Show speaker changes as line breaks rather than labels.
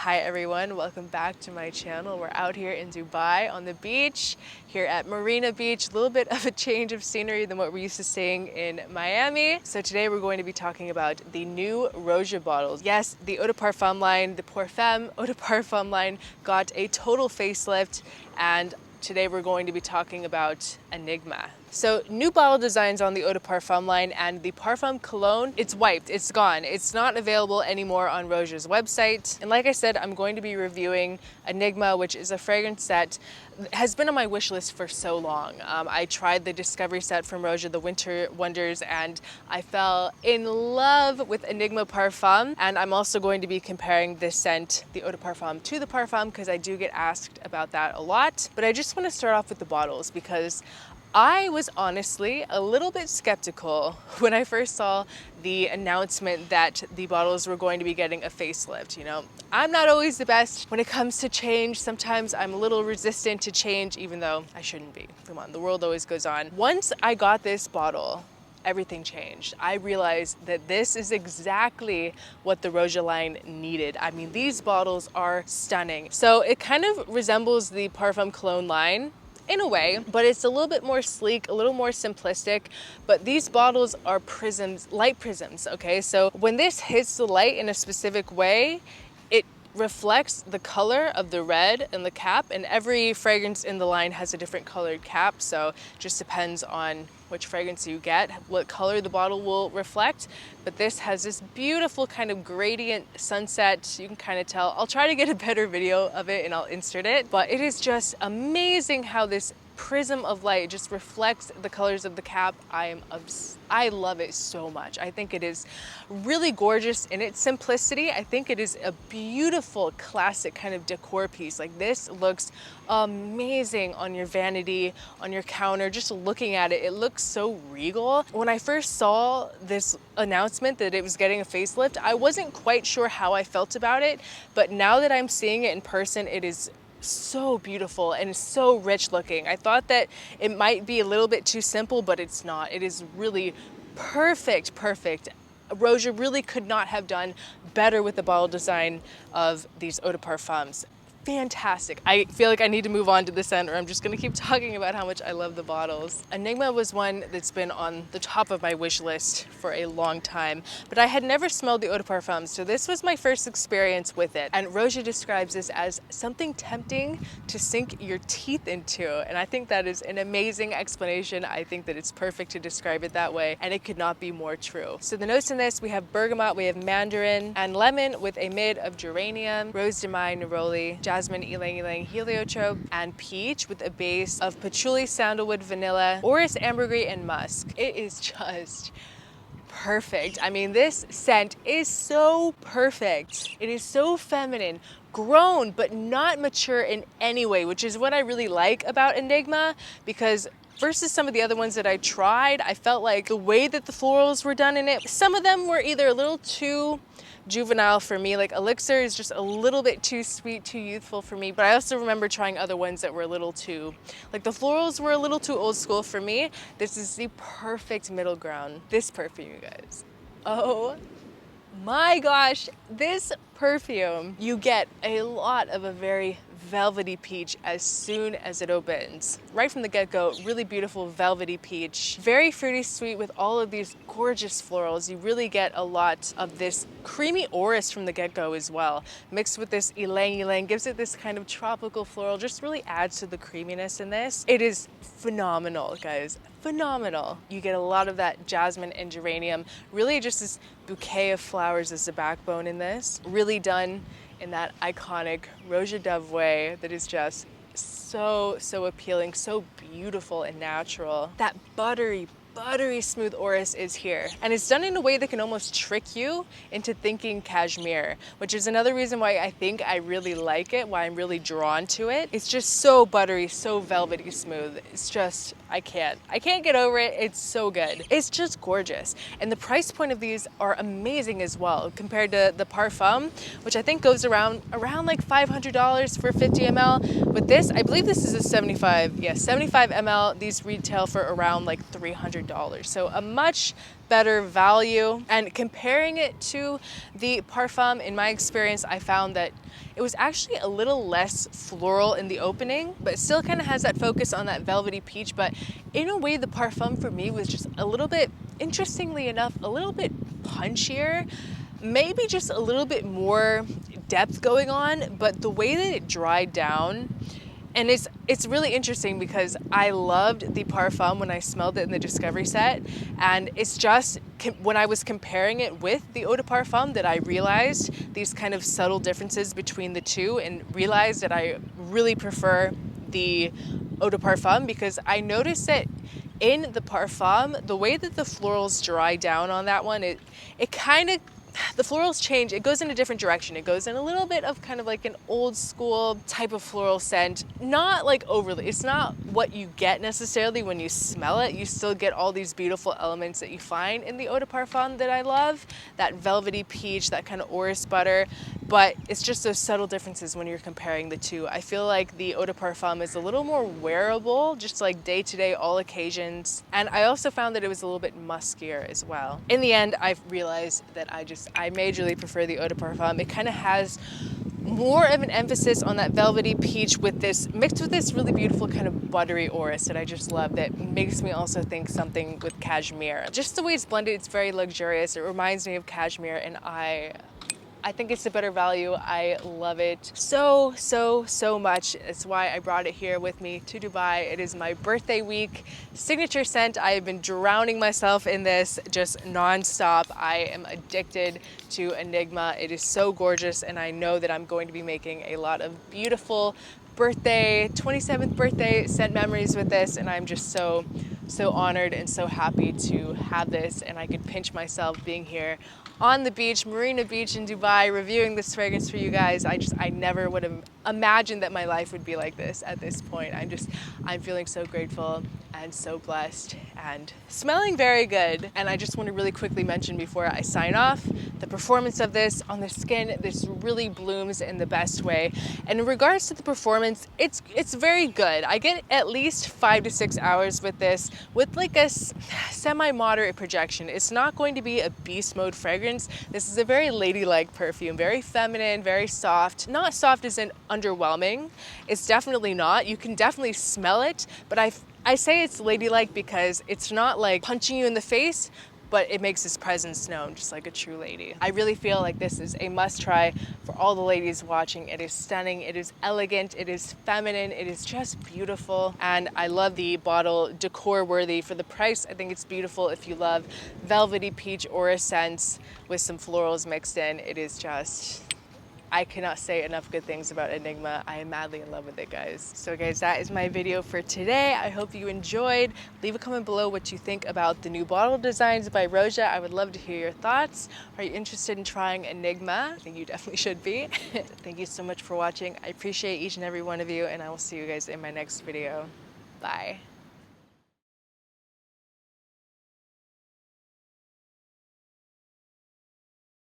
Hi everyone, welcome back to my channel. We're out here in Dubai on the beach, here at Marina Beach. A little bit of a change of scenery than what we're used to seeing in Miami. So today we're going to be talking about the new ROJA bottles. Yes, the Eau de Parfum line, the PARFUM Eau de Parfum line got a total facelift, and today we're going to be talking about Enigma. So new bottle designs on the Eau de Parfum line, and the Parfum cologne, it's wiped, it's gone. It's not available anymore on ROJA's website. And like I said, I'm going to be reviewing Enigma, which is a fragrance that has been on my wish list for so long. I tried the Discovery set from ROJA, the Winter Wonders, and I fell in love with Enigma Parfum. And I'm also going to be comparing this scent, the Eau de Parfum, to the Parfum, because I do get asked about that a lot. But I just want to start off with the bottles because I was honestly a little bit skeptical when I first saw the announcement that the bottles were going to be getting a facelift. You know, I'm not always the best when it comes to change. Sometimes I'm a little resistant to change, even though I shouldn't be. Come on, the world always goes on. Once I got this bottle, everything changed. I realized that this is exactly what the ROJA line needed. I mean, these bottles are stunning. So it kind of resembles the Parfum Cologne line in a way, but it's a little bit more sleek, a little more simplistic. But these bottles are prisms, light prisms, okay? So when this hits the light in a specific way, it reflects the color of the red in the cap, and every fragrance in the line has a different colored cap, so it just depends on which fragrance you get, what color the bottle will reflect. But this has this beautiful kind of gradient sunset. You can kind of tell. I'll try to get a better video of it and I'll insert it, but it is just amazing how this prism of light just reflects the colors of the cap. I love it so much. I think it is really gorgeous in its simplicity. I think it is a beautiful classic kind of decor piece. Like, this looks amazing on your vanity, on your counter. Just looking at it, it looks so regal. When I first saw this announcement that it was getting a facelift, I wasn't quite sure how I felt about it, but now that I'm seeing it in person, it is so beautiful and so rich looking. I thought that it might be a little bit too simple, but it's not. It is really perfect. ROJA really could not have done better with the bottle design of these Eau de Parfums. Fantastic. I feel like I need to move on to the scent, or I'm just gonna keep talking about how much I love the bottles. Enigma was one that's been on the top of my wish list for a long time, but I had never smelled the Eau de Parfum, so this was my first experience with it. And ROJA describes this as something tempting to sink your teeth into, and I think that is an amazing explanation. I think that it's perfect to describe it that way, and it could not be more true. So the notes in this, we have bergamot, we have mandarin, and lemon with a mid of geranium, rose de mai, neroli, jasmine, ylang ylang, heliotrope, and peach with a base of patchouli, sandalwood, vanilla, orris, ambergris, and musk. It is just perfect. I mean, this scent is so perfect. It is so feminine, grown, but not mature in any way, which is what I really like about Enigma, because versus some of the other ones that I tried, I felt like the way that the florals were done in it, some of them were either a little too juvenile for me. Like Elixir is just a little bit too sweet, too youthful for me. But I also remember trying other ones that were a little too, like the florals were a little too old school for me. This is the perfect middle ground. This perfume, you guys. Oh my gosh, this perfume, you get a lot of a very velvety peach as soon as it opens. Right from the get-go, really beautiful velvety peach. Very fruity sweet with all of these gorgeous florals. You really get a lot of this creamy orris from the get-go as well. Mixed with this ylang ylang, gives it this kind of tropical floral, just really adds to the creaminess in this. It is phenomenal, guys. Phenomenal. You get a lot of that jasmine and geranium. Really just this bouquet of flowers as the backbone in this. Really done in that iconic ROJA Dove way that is just so appealing, so beautiful and natural. That buttery smooth orris is here, and it's done in a way that can almost trick you into thinking cashmere, which is another reason why I think I really like it, why I'm really drawn to it. It's just so buttery, so velvety smooth. It's just, I can't get over it. It's so good. It's just gorgeous. And the price point of these are amazing as well compared to the Parfum, which I think goes around like $500 for 50 ml. With this, I believe this is a 75 ml. These retail for around like $300 $100. So a much better value. And comparing it to the Parfum, in my experience, I found that it was actually a little less floral in the opening, but it still kind of has that focus on that velvety peach. But in a way, the Parfum for me was just a little bit, interestingly enough, a little bit punchier, maybe just a little bit more depth going on. But the way that it dried down, and it's really interesting because I loved the Parfum when I smelled it in the Discovery set, and it's just when I was comparing it with the Eau de Parfum that I realized these kind of subtle differences between the two, and realized that I really prefer the Eau de Parfum, because I noticed that in the Parfum, the way that the florals dry down on that one, it kind of, the florals change. It goes in a different direction. It goes in a little bit of kind of like an old school type of floral scent. Not like overly, it's not what you get necessarily when you smell it. You still get all these beautiful elements that you find in the Eau de Parfum that I love. That velvety peach, that kind of orris butter. But it's just those subtle differences when you're comparing the two. I feel like the Eau de Parfum is a little more wearable, just like day to day, all occasions. And I also found that it was a little bit muskier as well. In the end, I've realized that I majorly prefer the Eau de Parfum. It kind of has more of an emphasis on that velvety peach with this, mixed with this really beautiful kind of buttery orris that I just love, that makes me also think something with cashmere. Just the way it's blended, it's very luxurious. It reminds me of cashmere, and I think it's a better value. I love it so much. It's why I brought it here with me to Dubai. It is my birthday week signature scent. I have been drowning myself in this just nonstop. I am addicted to Enigma. It is so gorgeous, and I know that I'm going to be making a lot of beautiful birthday, 27th birthday scent memories with this, and I'm just so honored and so happy to have this, and I could pinch myself being here on the beach, Marina Beach in Dubai, reviewing this fragrance for you guys. I never would have imagined that my life would be like this at this point. I'm feeling so grateful and so blessed and smelling very good. And I just want to really quickly mention before I sign off, the performance of this on the skin, this really blooms in the best way. And in regards to the performance, it's very good. I get at least 5 to 6 hours with this, with like a semi-moderate projection. It's not going to be a beast mode fragrance. This is a very ladylike perfume, very feminine, very soft. Not soft as in underwhelming. It's definitely not. You can definitely smell it, but I say it's ladylike because it's not like punching you in the face, but it makes its presence known, just like a true lady. I really feel like this is a must try for all the ladies watching. It is stunning, it is elegant, it is feminine, it is just beautiful. And I love the bottle, decor worthy for the price. I think it's beautiful if you love velvety peach orris scents with some florals mixed in. It is just, I cannot say enough good things about Enigma. I am madly in love with it, guys. So guys, that is my video for today. I hope you enjoyed. Leave a comment below what you think about the new bottle designs by ROJA. I would love to hear your thoughts. Are you interested in trying Enigma? I think you definitely should be. Thank you so much for watching. I appreciate each and every one of you, and I will see you guys in my next video. Bye.